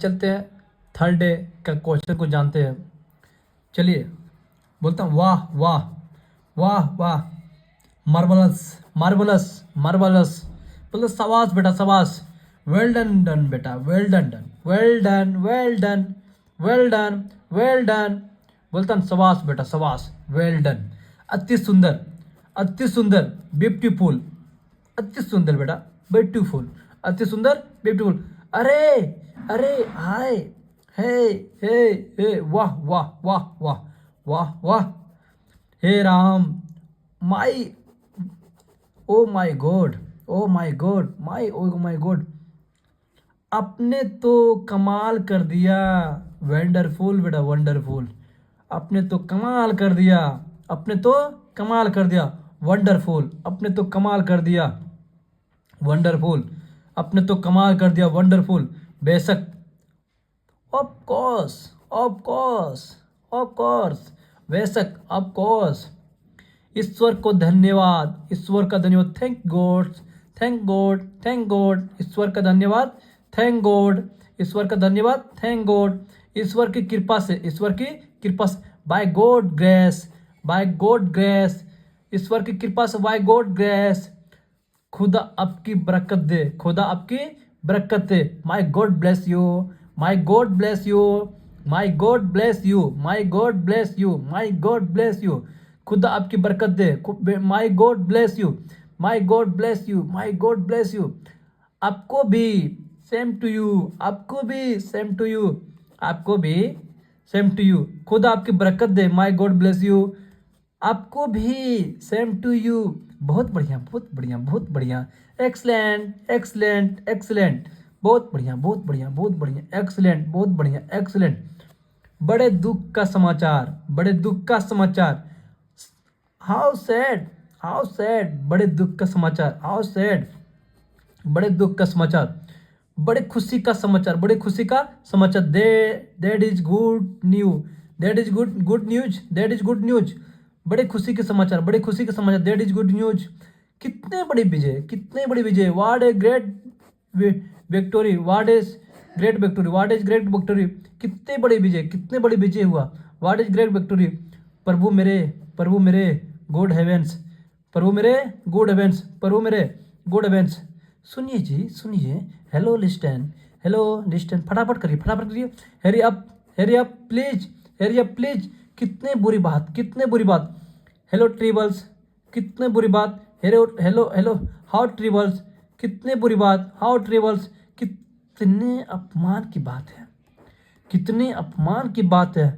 चलते हैं third day का क्वेश्चन को जानते हैं। चलिए बोलता हूँ वाह वाह वाह वाह, मार्वलस मार्वलस मार्वलस। बोलो शाबाश बेटा शाबाश, वेल डन डन बेटा, well done done, well done well done well done well done. बोलता हूँ शाबाश बेटा शाबाश, वेल डन, अति सुंदर अति सुंदर, ब्यूटीफुल, अति सुंदर बेटा, ब्यूटीफुल, अति सुंदर, ब्यूटीफुल। अरे अरे हाय, हे हे हे, वाह वाह वाह वाह वाह वाह, हे राम, माई, oh my god, oh my god, माई, ओ माय गॉड, आपने तो कमाल कर दिया, वंडरफुल बेटा वंडरफुल, आपने तो कमाल कर दिया, आपने तो कमाल कर दिया, वंडरफुल, आपने तो कमाल कर दिया, वंडरफुल, आपने तो कमाल कर दिया, वंडरफुल, बेशक, of course, of course, of course, बेशक, ऑफ कोर्स, ईश्वर को धन्यवाद, ईश्वर का धन्यवाद, thank god, thank god, thank god, ईश्वर का धन्यवाद, थैंक गॉड, ईश्वर का धन्यवाद, थैंक गॉड, ईश्वर की कृपा से, ईश्वर की कृपा से, by god grace, by god grace, ईश्वर की कृपा से, बाय गॉड ग्रेस, खुदा आपकी बरकत दे, खुदा आपकी बरकत दे, my god bless you, my god bless you, my god bless you, my god bless you, my god bless you, खुदा आपकी बरकत दे, my god bless you, my god bless you, my god bless you, आपको भी, same to you, आपको भी same to you, आपको भी सेम टू यू, खुदा आपकी बरकत दे, माय गॉड ब्लेस यू, आपको भी सेम टू यू। बहुत बढ़िया बहुत बढ़िया बहुत बढ़िया, एक्सलेंट एक्सलेंट एक्सलेंट, बहुत बढ़िया बहुत बढ़िया बहुत बढ़िया, एक्सलेंट, बहुत बढ़िया, एक्सलेंट। बड़े दुख का समाचार, बड़े दुख का समाचार, हाउ सैड, हाउ सैड, बड़े दुख का समाचार, हाउ सैड, बड़े दुख का समाचार, बड़े खुशी का समाचार, बड़े खुशी का समाचार, दे that is good news, that is good good news, that is good news, बड़े खुशी के समाचार, बड़े खुशी के समाचार, दैट इज गुड न्यूज। कितने बड़ी विजय, कितने बड़ी विजय, what a great victory, what is great victory, what is great victory, कितने बड़ी विजय, कितने बड़ी विजय हुआ, व्हाट इज ग्रेट विक्टोरी। प्रभु मेरे, प्रभु मेरे गुड हेवेंस, प्रभु मेरे गुड हेवेंस, प्रभु मेरे गुड हेवेंस। सुनिए जी सुनिए, हेलो लिस्टन, हेलो लिस्टन, फटाफट करिए फटाफट करिए, हेरी अप, हेरी अप प्लीज, हेरी अप प्लीज। कितने बुरी बात, कितने बुरी बात, हेलो ट्रिबल्स, कितने बुरी बात, हेलो हेलो हेलो, हाउ ट्रिबल्स, कितने बुरी बात, हाउ ट्रिबल्स, कितने अपमान की बात है, कितने अपमान की बात है,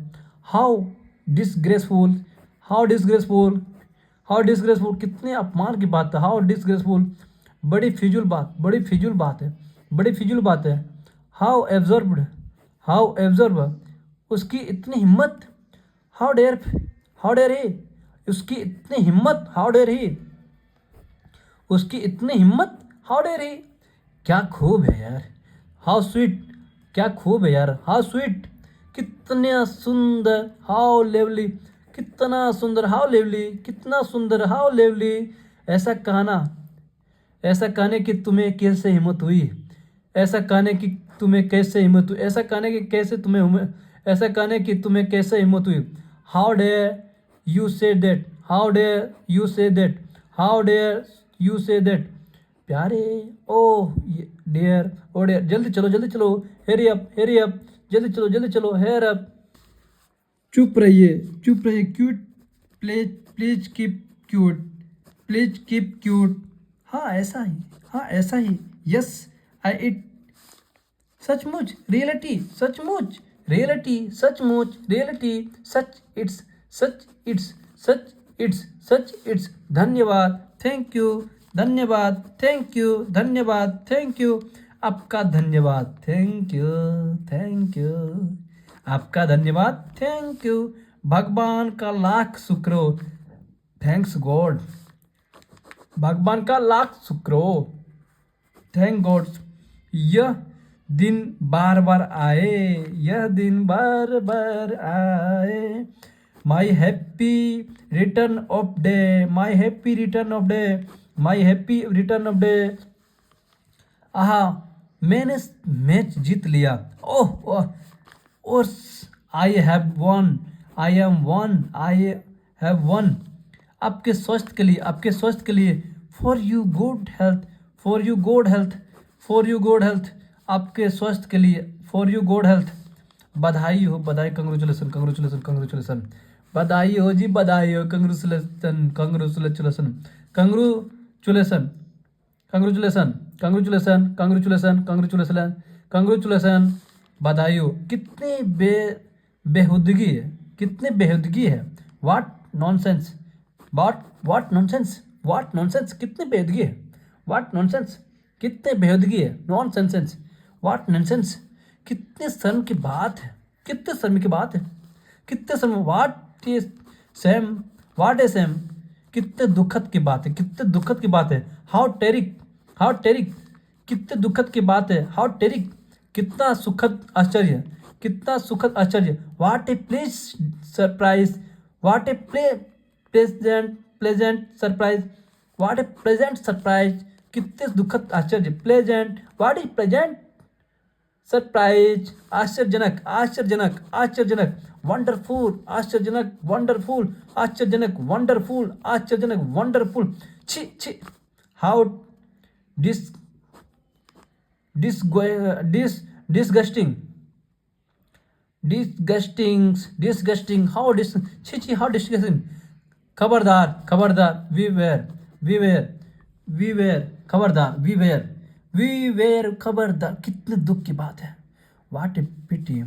how disgraceful, how disgraceful, how disgraceful, कितने अपमान की बात है, हाउ डिसग्रेसफुल, बड़ी फिजूल बात, बड़ी फिजूल बात है, बड़ी फिजूल बात है, हाउ एब्जॉर्ब्ड, हाउ एब्जॉर्ब, उसकी इतनी हिम्मत, how dare, how dare he, उसकी इतनी हिम्मत, हाउ डेयर ही, उसकी इतनी हिम्मत, हाउ डेयर ही। क्या खूब है यार, हाउ स्वीट, क्या खूब है यार, हाउ स्वीट, कितना सुंदर, हाउ लेवली, कितना सुंदर, हाउ लेवली, कितना सुंदर, हाउ लेवली। ऐसा कहना, ऐसा कहने की तुम्हें कैसे हिम्मत हुई, ऐसा कहने की तुम्हें कैसे हिम्मत हुई, ऐसा कहने की कैसे तुम्हें ऐसा कहने की तुम्हें कैसे हिम्मत हुई, how dare you say that, how dare you say that, how dare you say that. प्यारे, ओ डियर, ओ डियर, जल्दी चलो, हेरी अप, हेरी अप, जल्दी चलो, हेयर अप। चुप रहिए, चुप रहिए, cute, please please keep cute, please keep cute. हाँ ऐसा ही, हाँ ऐसा ही, यस आई इट, सचमुच, रियलिटी, सचमुच, रियलिटी, सचमुच, reality, such it's, such it's, such it's, such it's, धन्यवाद, थैंक यू, धन्यवाद, थैंक यू, धन्यवाद, थैंक यू, आपका धन्यवाद, थैंक यू, थैंक यू, आपका धन्यवाद, थैंक यू, भगवान का लाख शुक्र हो, थैंक्स गॉड, भगवान का लाख शुक्र हो, थैंक गॉड। यह दिन बार बार आए, यह दिन बार बार आए, my happy return of day, my happy return of day, my happy return of day. आहा, मैंने मैच जीत लिया। Oh oh oh, I have won, I am won, I have won. आपके स्वास्थ्य के लिए, आपके स्वास्थ्य के लिए, for you good health, for you good health, for you good health, आपके स्वास्थ्य के लिए, फॉर यू गुड हेल्थ। बधाई हो, बधाई, कंग्रेचुलेसन, कंग्रेचुलेसन, कंग्रेचुलेसन। बधाई हो जी, बधाई हो, congratulation, congratulation, congratulation, congratulation, congratulation, congratulation, congratulation, congratulation. बधाई हो। कितने बेहुदगी है, कितने बेहुदगी है। वाट नॉनसेंस, वाट नॉनसेंस, वाट नॉनसेंस, कितने बेहुदगी है। वाट नॉनसेंस, कितने बेहुदगी है। नॉनसेंसेंस, वाट नॉनसेंस, कितने शर्म की बात है, कितने शर्म की बात है, कितने शर्म। What is same, what is same, कितने दुखद की बात है, कितने दुखद की बात है। हाउ टेरिक, हाउ टेरिक, कितने दुखद की बात है। हाउ टेरिक, कितना सुखद आश्चर्य, कितना सुखद आश्चर्य। What a please surprise, what a pleasant, pleasant surprise, what a pleasant surprise, कितने दुखद आश्चर्य। Pleasant, what is pleasant surprise, आश्चर्यजनक, आश्चर्यजनक, आश्चर्यजनक। वंडरफुल, आश्चर्यजनक, वंडरफुल, आश्चर्यजनक, वंडरफुल, आश्चर्यजनक, वंडरफुल। छी छी, how dis disgusting, disgusting, disgusting, how छी छी, how disgusting। खबरदार, खबरदार, वी वेयर, खबरदार, वी वेयर, खबरदार। कितने दुख की बात है। वाट ए पिटी,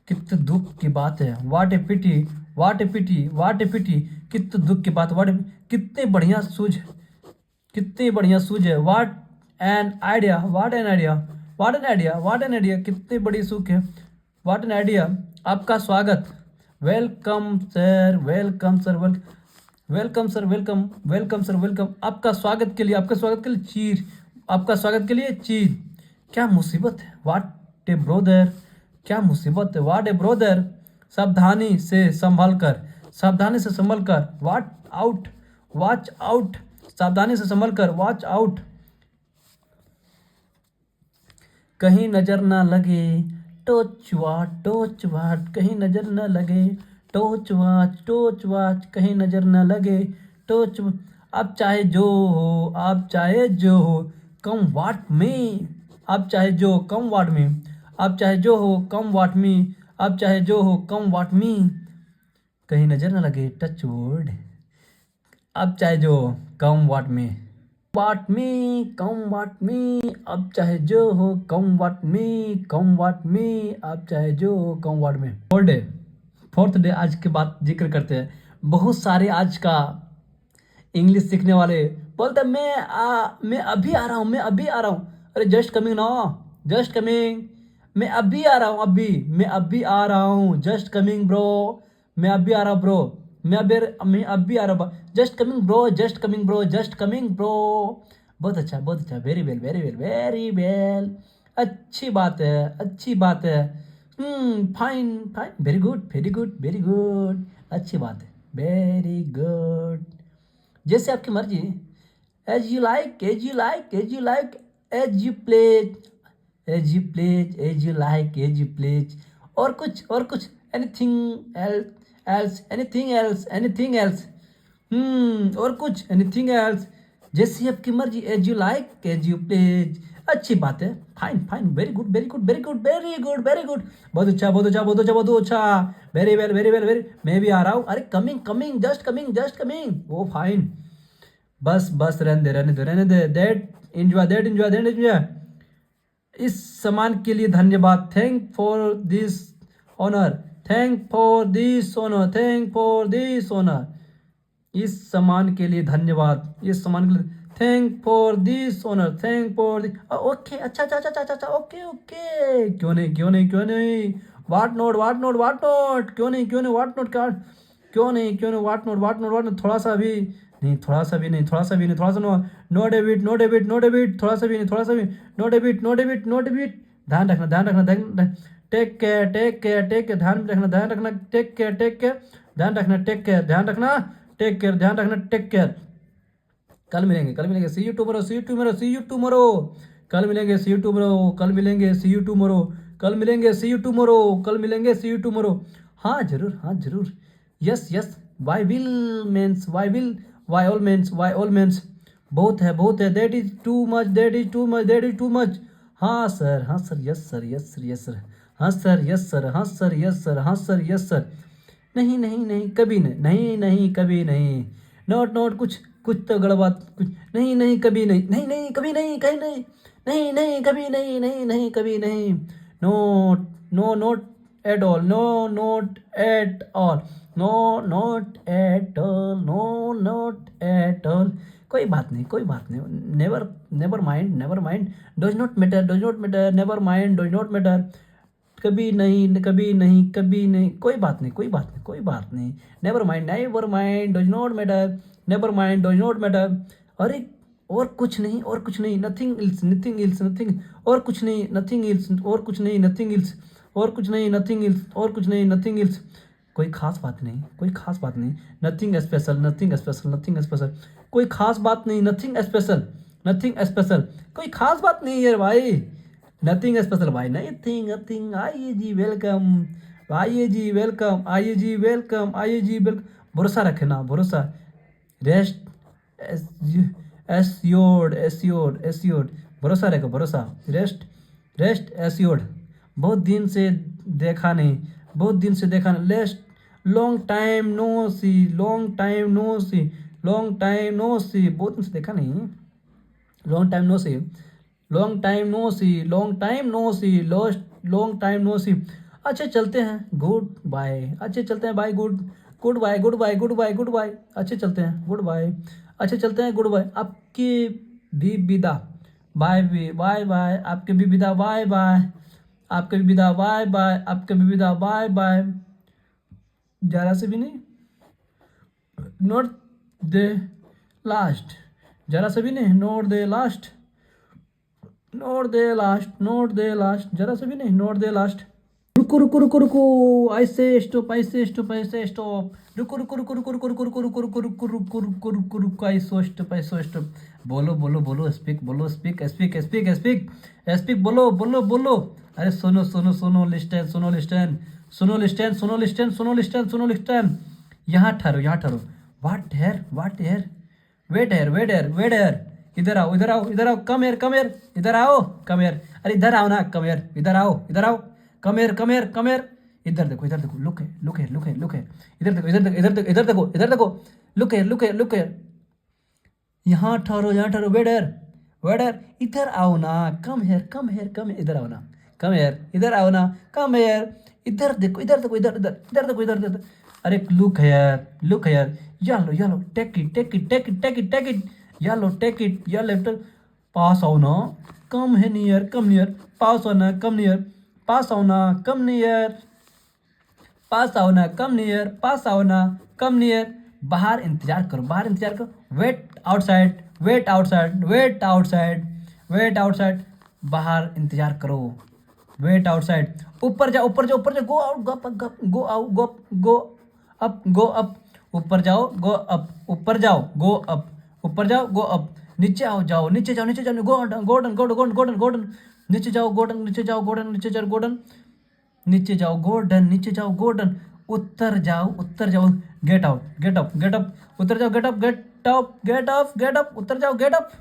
कितने दुख की बात है। वाट ए पिटी, वाट ए पिटी, वाट ए पिटी, कितने दुख की बात। वाट कितने बढ़िया सूझ, कितनी बढ़िया सूझ है। What an idea, what an idea, what an idea, what an idea, कितनी बड़ी सुख है। What an idea. आपका स्वागत, welcome sir, welcome sir, welcome sir, welcome, welcome sir, welcome. आपका स्वागत के लिए, आपका स्वागत के लिए चीर, आपका स्वागत के लिए चीर। क्या मुसीबत है। वाट ए ब्रोदर, क्या मुसीबत है। वाट ए ब्रोदर। सावधानी से संभल कर, सावधानी से संभल कर। वाट आउट, वॉच आउट, सावधानी से संभल कर। वॉच आउट, कहीं नजर ना लगे। टोच वाच, टोच वाच, कहीं नजर ना लगे। टोच वाच, टोच वाच, कहीं नजर ना लगे। टोच, आप चाहे जो हो, आप चाहे जो हो, कम वाट में, आप चाहे जो कम वाट में, आप चाहे जो हो कम वाट में, आप चाहे जो हो कम वाट में, कहीं नजर ना लगे। टच वुड, आप चाहे जो कम वाट में, वाट में, कम वाट में, अब चाहे जो हो कम वाट में, कम वाट में, आप चाहे जो हो कम वाट में। फोर्थ डे आज के बाद जिक्र करते हैं। बहुत सारे आज का इंग्लिश सीखने वाले बोलते हैं मैं अभी आ रहा हूँ, मैं अभी आ रहा हूँ। अरे just coming now, just coming, मैं अभी आ रहा हूँ, अभी, मैं अभी आ रहा हूँ। जस्ट कमिंग ब्रो, मैं अभी आ रहा हूँ ब्रो, मैं अभी आ रहा हूँ। Just coming bro, just coming bro, just coming bro. बहुत अच्छा, बहुत अच्छा, very well, very well, very well. अच्छी बात है, अच्छी बात है। Fine, fine, very good, very good, very good, अच्छी बात है, वेरी गुड। जैसे आपकी मर्जी, as you like, as you like, as you like, as you please, as you please, as you like, as you please. और कुछ, anything else, anything else, anything else. और कुछ, एनीथिंग एल्स। जैसी आपकी मर्जी, as you like, as you please. अच्छी बात है, fine, fine, very good, very good, very good, very good, very good. बहुत अच्छा, बहुत अच्छा, बहुत अच्छा, बहुत अच्छा, very well, very well, very. मैं भी आ रहा हूँ। अरे coming, coming, just coming, just coming. Oh fine, बस बस, रहने दे, रहने दे, रहने दे। That enjoy, that enjoy, that enjoy. इस सम्मान के लिए धन्यवाद। Thank for this honour, thank for this honour, thank for this honour. इस सम्मान के लिए धन्यवाद, इस सम्मान के लिए thank for this honour, thank for this. Okay, अच्छा अच्छा अच्छा अच्छा अच्छा, ओके ओके, क्यों नहीं, क्यों नहीं, क्यों नहीं। वाट नोट, वाट नोट, वाट नोट, क्यों नहीं, क्यों नहीं, वाट नोट, क्यों नहीं, क्यों नहीं, वाट नोट, वाट नोट, वाट नोट। थोड़ा सा भी नहीं, थोड़ा सा भी नहीं, थोड़ा सा भी नहीं, थोड़ा सा no, no debit, no debit, no debit, थोड़ा सा भी नहीं, थोड़ा सा भी, no debit, no debit, no debit. ध्यान रखना, ध्यान रखना, ध्यान, take care, take care, take care, ध्यान रखना, ध्यान रखना, टेक केयर, टेक केयर, ध्यान रखना, टेक केयर, ध्यान रखना, टेक केयर, ध्यान रखना, टेक केयर। कल मिलेंगे, कल मिलेंगे। See you tomorrow, see you tomorrow, see you tomorrow. कल मिलेंगे, सी यू टुमारो, कल मिलेंगे, सी यू टुमारो, कल मिलेंगे, सी यू टुमारो, कल मिलेंगे, सी यू टुमारो। हाँ जरूर, हाँ जरूर। Yes yes. By will means by will, by all means by all means बहुत है, बहुत है, that is too much, that is too much, that is too much. हाँ सर, हाँ sir, yes sir, yes sir, yes sir, हाँ sir, yes sir, हाँ sir, yes sir, हाँ sir, yes sir. नहीं नहीं नहीं, कभी नहीं, नहीं नहीं, कभी नहीं। नोट नोट, कुछ कुछ तो गड़बड़, कुछ नहीं नहीं, कभी नहीं, नहीं नहीं, कभी नहीं, कहीं नहीं, नहीं नहीं, कभी नहीं, नहीं नहीं, कभी नहीं। Not, no not at all, no not at all, no not at all, no not at all. कोई बात नहीं, कोई बात नहीं, never, never mind, never mind, does not matter, does not matter, never mind, does not matter. कभी नहीं, कभी नहीं, कभी नहीं, कोई बात नहीं, कोई बात नहीं, कोई बात नहीं। Never mind, never mind, does not matter, never mind, does not matter. अरे और कुछ नहीं, और कुछ नहीं, nothing ills, nothing ills, nothing, और कुछ नहीं, नथिंग इल्स, और कुछ नहीं, नथिंग इल्स, और कुछ नहीं, नथिंग इल्स, और कुछ नहीं, नथिंग इल्स। कोई खास बात नहीं, कोई खास बात नहीं, nothing special, nothing special, nothing special, कोई खास बात नहीं, नथिंग स्पेशल, नथिंग स्पेशल, कोई खास बात नहीं है भाई, नथिंग स्पेशल भाई, नथिंग, नथिंग। आइए जी वेलकम, आइए जी वेलकम, आइए जी वेलकम, आइए जी वेलकम। भरोसा रखना, भरोसा, रेस्ट, एस्योर्ड, एस्योर्ड, एस्योर्ड, भरोसा रखो, भरोसा, रेस्ट, रेस्ट एस्योर्ड। बहुत दिन से देखा नहीं, बहुत दिन से देखा नहीं, lest, long time no see, long time no see, long time no see, बहुत दिन से देखा नहीं, long time no see, long time no see, long time no see, lost, long time no see. अच्छे चलते हैं, गुड बाय, अच्छे चलते हैं, bye, good, goodbye, goodbye, goodbye, goodbye, अच्छे चलते हैं, गुड बाय, अच्छे चलते हैं, गुड बाय। आपकी भी विदा, बाय बाय बाय, आपके भी विदा, बाय बाय, आपके भी विदा, बाय बाय, आपके भी विदा, बाय बाय। जरा से भी नहीं, नॉट द लास्ट, जरा से भी नहीं, not the last, not they last, not they last, जरा से भी नहीं, नॉट दे लास्ट। रुको रुको रुको रुको, ऐसे स्टॉप, ऐसे स्टॉप, ऐसे स्टॉप, रुको रुको रुको रुको रुको रुको रुको रुको रुको रुको रुको रुको रुको, ऐसो स्टॉप, ऐसो स्टॉप। बोलो बोलो बोलो, स्पीक बोलो, speak speak speak speak speak, बोलो बोलो बोलो। अरे सुनो सुनो सुनो, लिस्टन, सुनो लिस्टन, सुनो लिस्टन, सुनो लिस्टन, सुनो लिस्टन, सुनो लिस्टन। यहाँ ठहरो, यहाँ ठहरो। What here, what here, wait here, wait here, wait here. इधर आओ, इधर आओ, इधर आओ, कम हेयर, कम हेयर, इधर आओ, कम हेयर। अरे इधर आओ ना, कम हेयर, इधर आओ, इधर आओ, come here, come here, come here. इधर देखो, इधर देखो, लुक है, लुक है, लुक है, लुक है। इधर देखो, इधर देखो, इधर देखो, इधर देखो, इधर देखो, लुक है, लुक है, लुक है। यहाँ ठहरो, यहाँ ठहरो, वेट हेयर, वेट हेयर, इधर आओ ना, come here, come here, come here, इधर आओ ना, कम हेयर, इधर आओ ना, कम हेयर। इधर देखो, इधर देखो, इधर इधर, इधर देखो, इधर इधर। अरे लुक हेयर, लुक हेयर, यालो यालो, take it, take it, take it, take it, take it, यालो, टेक इट, या लेफ्ट। पास आओ ना, कम है नियर, कम नियर, पास आओ ना, कम नियर, पास आओ ना, कम नियर, पास आओ ना, कम नियर, पास आओ ना, कम नियर। बाहर इंतजार करो, बाहर इंतजार करो, wait outside, wait outside, wait outside, wait outside, बाहर इंतजार करो, वेट आउटसाइड। ऊपर जाओ, ऊपर जाओ, ऊपर जाओ, go out, go up, go out, go up, go up, ऊपर जाओ, गो अप, ऊपर जाओ, गो अप, ऊपर जाओ, गो अप। नीचे आओ, जाओ, नीचे जाओ, नीचे जाओ, golden golden golden golden golden golden, नीचे जाओ, गोल्डन, नीचे जाओ, गोल्डन, नीचे जाओ, गोल्डन, नीचे जाओ, गोल्डन, नीचे जाओ, गोल्डन, उत्तर जाओ, उत्तर जाओ, get out, get up, get up, उत्तर जाओ, get up, get up, get up, get up, उत्तर जाओ, गेट अप,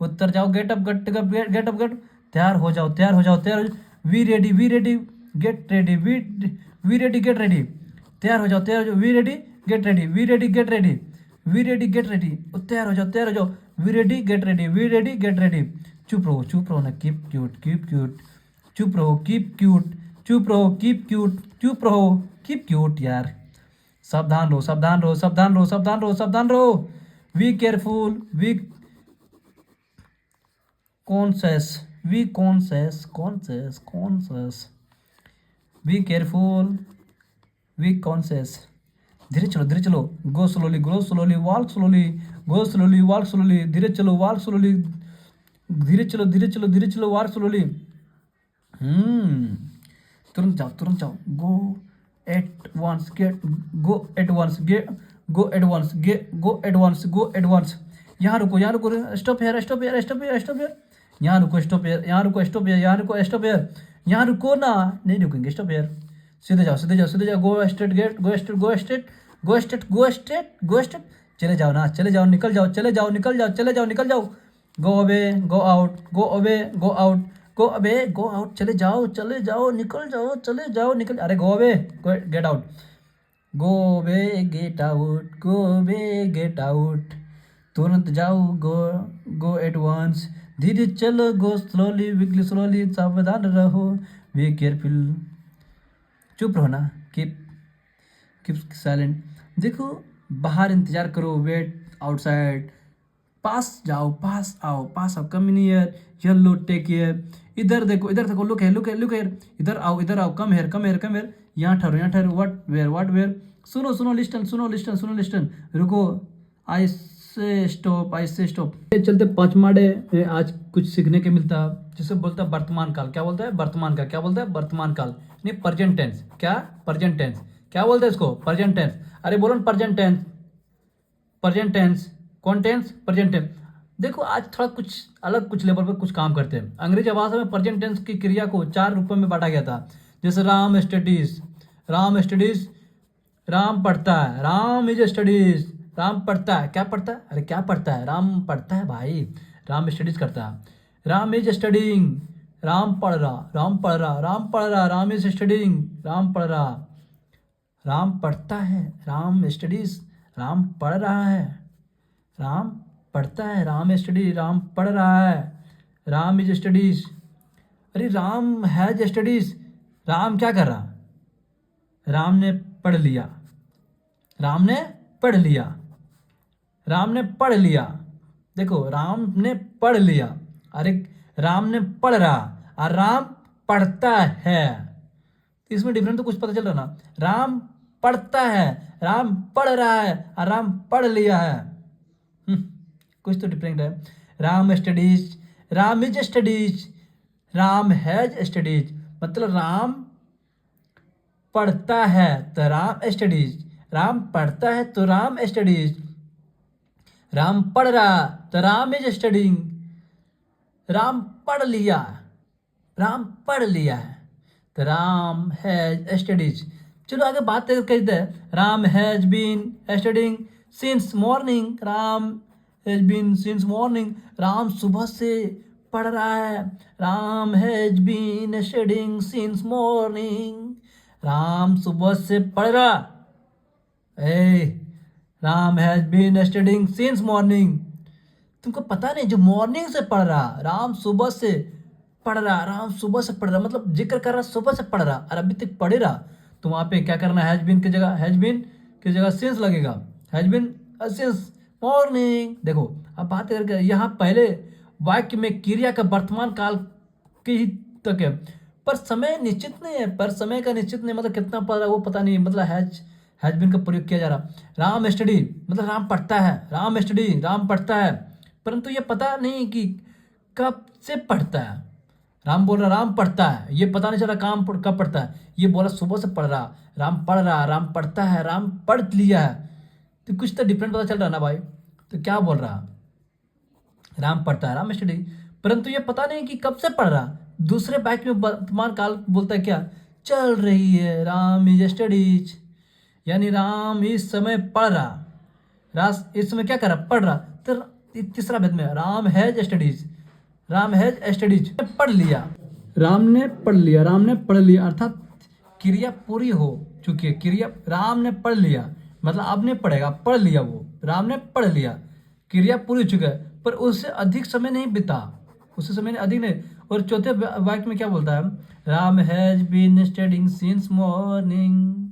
उत्तर जाओ, get up, get up, get up, get. तैयार हो जाओ, तैयार हो जाओ, तैयार हो जाओ, we ready, we ready, get ready, we ready, get ready. तैयार हो जाओ, तैयार हो जाओ, we ready, get ready, we ready, get ready, we ready, get ready. तैयार हो जाओ, तैयार हो जाओ, we ready, get ready, we ready, get ready. चुप रहो ना, कीप क्यूट, कीप क्यूट, चुप रहो, कीप क्यूट, चुप रहो, कीप क्यूट, चुप रहो, कीप क्यूट यार। सावधान रहो, सावधान रहो, सावधान रहो, सावधान रहो, सावधान रहो। Be careful, be conscious, be conscious, conscious, conscious, be careful, be conscious. धीरे चलो, धीरे चलो, go slowly, go slowly, walk slowly, go slowly, walk slowly, धीरे चलो, वॉक स्लोली, धीरे चलो, धीरे चलो, धीरे चलो, वॉक स्लोली। तुरंत जाओ, तुरंत जाओ, go at once, get, go at once, get, go at once, get, go at once, go at once. यहाँ रुको, यहाँ रुको, stop here, stop here, stop here, stop here. यहाँ रुको, स्टॉप हेयर, यहाँ रुको, स्टॉप हेयर, यहाँ रुको, स्टॉप हेयर, यहाँ रुको ना, नहीं रुकेंगे, स्टॉप हेयर, सीधे जाओ, सीधे जाओ, सीधे जाओ, go straight, get, go straight, go straight, go straight, go straight, go straight, चले जाओ ना, चले जाओ, निकल जाओ, चले जाओ, निकल जाओ, चले जाओ, निकल जाओ, go away, go out, go away, go out, go away, go out, चले जाओ, चले जाओ, निकल जाओ, चले जाओ, निकल, अरे go away, get out, go away, get out, go away, get out, तुरंत जाओ, गो, गो एट वंस, धीरे चलो, गो स्लोली, विकली स्लोली, सावधान रहो, बी केयरफुल, चुप रहो ना, कीप कीप साइलेंट, देखो बाहर इंतजार करो, वेट आउटसाइड, पास जाओ, पास आओ, पास आओ, कम इन ईयर, येलो टेक केयर, इधर देखो, इधर देखो, लुक है, लुक है, लुक है, इधर आओ, come here, come here, come here, यहाँ ठहरो, व्हाट वेयर, सुनो सुनो, लिस्टन, सुनो, लिस्टन, सुनो, लिस्टन, रुको, आई से स्टॉप, आई से स्टॉप, चलते पचमाड़े में आज कुछ सीखने के मिलता, जिसे बोलता है वर्तमान काल, क्या बोलता है वर्तमान काल, क्या बोलता है वर्तमान काल, नहीं प्रेजेंट टेंस, क्या प्रेजेंट टेंस, क्या बोलते हैं इसको प्रेजेंट टेंस, अरे बोलो ना प्रेजेंट टेंस, प्रेजेंट टेंस, कौन टेंस, प्रेजेंट टेंस, देखो आज थोड़ा कुछ अलग, कुछ लेवल पर कुछ काम करते हैं, अंग्रेजी भाषा में प्रेजेंट टेंस की क्रिया को 4 रूपों में बांटा गया था, जैसे राम स्टडीज, राम स्टडीज, राम पढ़ता है, राम इज स्टडीज, राम पढ़ता है, क्या पढ़ता है, अरे क्या पढ़ता है, राम पढ़ता है भाई, राम स्टडीज करता है, राम इज स्टडिंग, राम पढ़ रहा, राम पढ़ रहा, राम पढ़ रहा, राम इज स्टडिंग, राम पढ़ रहा, राम पढ़ता है, राम स्टडीज, राम पढ़ रहा है, राम पढ़ता है, राम स्टडी, राम पढ़ रहा है, राम इज स्टडीज, अरे राम हैज स्टडीज, राम क्या कर रहा, राम ने पढ़ लिया, राम ने पढ़ लिया, राम ने पढ़ लिया, देखो राम ने पढ़ लिया, अरे राम ने पढ़ रहा, और राम पढ़ता है, इसमें डिफरेंस तो कुछ पता चल रहा ना, राम पढ़ता है, राम पढ़ रहा है, और राम पढ़ लिया है, कुछ तो डिफरेंट है, Ram studies, Ram is studies, Ram has studies, मतलब राम पढ़ता है तो राम स्टडीज, राम पढ़ता है तो राम स्टडीज, राम पढ़ रहा तो राम इज स्टडिंग, राम पढ़ लिया, राम पढ़ लिया है तो राम हैज स्टडीज, चलो आगे बात करते हैं, Ram has been studying since morning, Ram has been since morning, Ram सुबह से पढ़ रहा है, Ram has been studying since morning, Ram सुबह से पढ़ रहा, Ram has been studying since morning, तुमको पता नहीं जो मॉर्निंग से पढ़ रहा, राम सुबह से पढ़ रहा, राम सुबह से पढ़ रहा, मतलब जिक्र कर रहा सुबह से पढ़ रहा, और अभी तक पढ़े रहा, तो वहाँ पे क्या करना, हैज बीन की जगह, हैज बीन की जगह सिंस लगेगा, हैज बीन सिंस मॉर्निंग, देखो अब बात करके यहाँ पहले वाक्य में क्रिया का वर्तमान काल की ही तक है, पर समय निश्चित नहीं है, पर समय का निश्चित नहीं, मतलब कितना पढ़ रहा वो पता नहीं, मतलब हैज बीन का प्रयोग किया जा रहा, राम स्टडी मतलब राम पढ़ता है, राम स्टडी राम पढ़ता है, परंतु ये पता नहीं कि कब से पढ़ता है, राम बोल रहा राम पढ़ता है, ये पता नहीं चला कब पढ़ता है, ये बोला सुबह से पढ़ रहा, राम पढ़ रहा, राम पढ़ता है, राम पढ़ लिया है, तो कुछ तो डिफरेंट पता चल रहा ना भाई, तो क्या बोल रहा, राम पढ़ता है, राम स्टडी, परंतु ये पता नहीं कि कब से पढ़ रहा, दूसरे वाक्य में वर्तमान काल बोलता है क्या, चल रही है, राम इज स्टडीज, यानी राम इस समय पढ़ रहा, इस समय क्या कर रहा, पढ़ रहा, तो तीसरा भेद में Ram has studies, Ram has studies पढ़ लिया, राम ने पढ़ लिया, राम ने पढ़ लिया, अर्थात क्रिया पूरी हो चुकी है, क्रिया राम ने पढ़ लिया, मतलब अब नहीं पढ़ेगा, पढ़ लिया, वो राम ने पढ़ लिया, क्रिया पूरी हो चुकी है, पर उससे अधिक समय नहीं बिता, उससे समय अधिक नहीं, और चौथे वाक्य में क्या बोलता है, Ram has been studying since morning,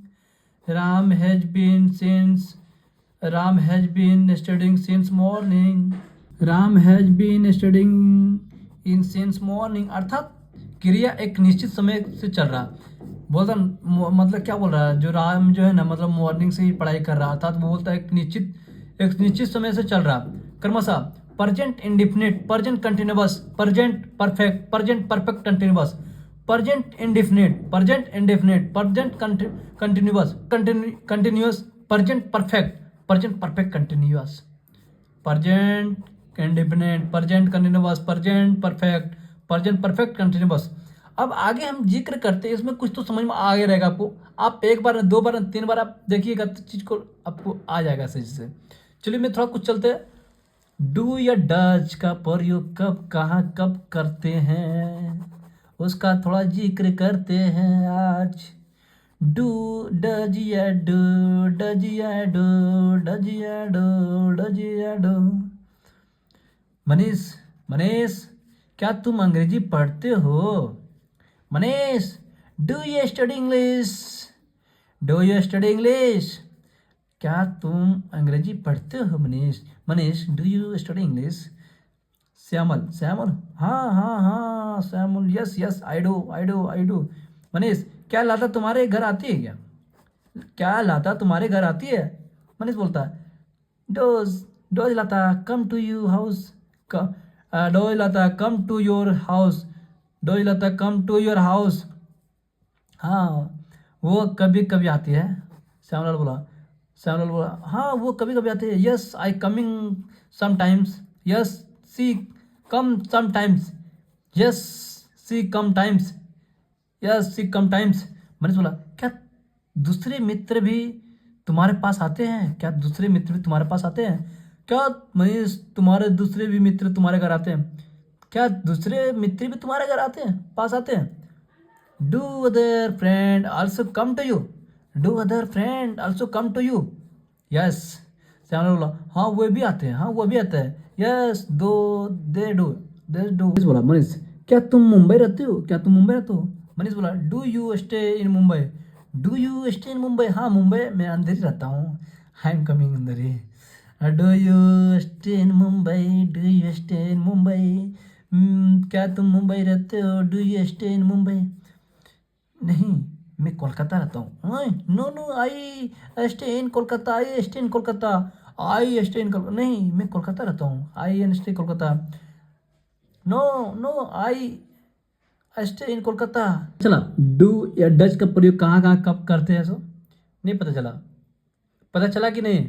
Ram has been studying since morning, Ram has been studying in since morning, अर्थात क्रिया एक निश्चित समय से चल रहा, बोलता मतलब क्या बोल रहा है, जो राम जो है ना, मतलब मॉर्निंग से ही पढ़ाई कर रहा, अर्थात वो बोलता है एक निश्चित समय से चल रहा, क्रमशः present indefinite, present continuous, present perfect, present perfect continuous, present indefinite, present indefinite, present continuous, continuous, present perfect continuous, present independent, present continuous, present perfect continuous. अब आगे हम जिक्र करते हैं, इसमें कुछ तो समझ में आगे रहेगा आपको। आप एक बार, दो बार, तीन बार आप देखिएगा तो चीज़ को आपको आ जाएगा सही से। चलिए मैं थोड़ा कुछ चलते हैं। डू या डज का प्रयोग कब, कहाँ, कब करते हैं, उसका थोड़ा जिक्र करते हैं आज। डू, डज या डू, डज या डू, डज या डू, डज या डू। मनीष, मनीष, क्या तुम अंग्रेजी पढ़ते हो? Manish, do you study English? Do you study English? क्या तुम अंग्रेजी पढ़ते हो Manish? Manish, do you study English? Shyamal, Shyamal, हाँ हाँ हाँ Shyamal, yes yes, I do, I do, I do. Manish, क्या लाता तुम्हारे घर आती है क्या? क्या लाता तुम्हारे घर आती है? मनीष बोलता है, does, does Lata come to you house, does Lata come to your house, does Lata come to your house. हाँ, वो कभी कभी आती है। श्यामलाल बोला, श्यामलाल बोला, हाँ वो कभी कभी आती है। Yes I coming sometimes, yes she come sometimes, yes she come times, yes she come times. Manish बोला, क्या दूसरे मित्र भी तुम्हारे पास आते हैं? क्या दूसरे मित्र भी तुम्हारे पास आते हैं? क्या मनीष, तुम्हारे दूसरे भी मित्र तुम्हारे घर आते हैं? क्या दूसरे मित्र भी तुम्हारे घर आते हैं, पास आते हैं? Do other friend also come to you? Do other friend also come to you? Yes. Shyamlal बोला, हाँ वो भी आते हैं, हाँ वो भी आते हैं। यस दो, they do, they do. Manish बोला, मनीष, क्या तुम मुंबई रहते हो? क्या तुम मुंबई रहते हो? मनीष बोला, do you stay in Mumbai? Do you stay in Mumbai? हाँ मुंबई में अंदर ही रहता हूँ, आई एम कमिंग अंदर ही। Do you stay in Mumbai? Do you stay in Mumbai? क्या तुम मुंबई रहते हो? Do you stay in Mumbai? नहीं, मैं कोलकाता रहता हूँ। No no, I stay in Kolkata, I stay in Kolkata, I stay in Kolkata. नहीं, मैं कोलकाता रहता हूँ, I an stay Kolkata. No no, I stay in Kolkata. चला, डू या डच का प्रयोग कहाँ कहाँ कब करते हैं, सो नहीं पता चला। पता चला कि नहीं?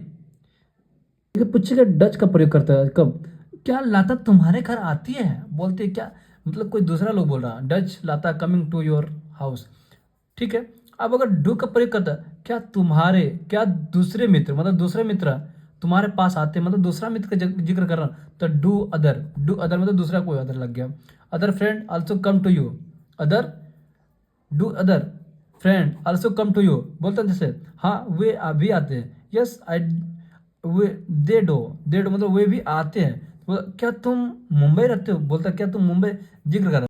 पूछेगा डच का प्रयोग करता है कब। क्या लाता तुम्हारे घर आती है? बोलते क्या, मतलब कोई दूसरा लोग बोल रहा, डच लाता कमिंग टू योर हाउस। ठीक है, अब अगर डू का प्रयोग करता, क्या तुम्हारे, क्या दूसरे मित्र, मतलब दूसरे मित्र तुम्हारे पास आते, मतलब दूसरा मित्र का जिक्र कर रहा, तो डू अदर, डू अदर मतलब दूसरा कोई अदर लग गया। Other friend also come to you, other, do other friend also come to you. बोलता जैसे, हाँ वे अभी आते हैं। Yes I, way, they do मतलब वे भी आते हैं। क्या तुम मुंबई रहते हो? बोलता क्या तुम मुंबई, जिक्र कर रहा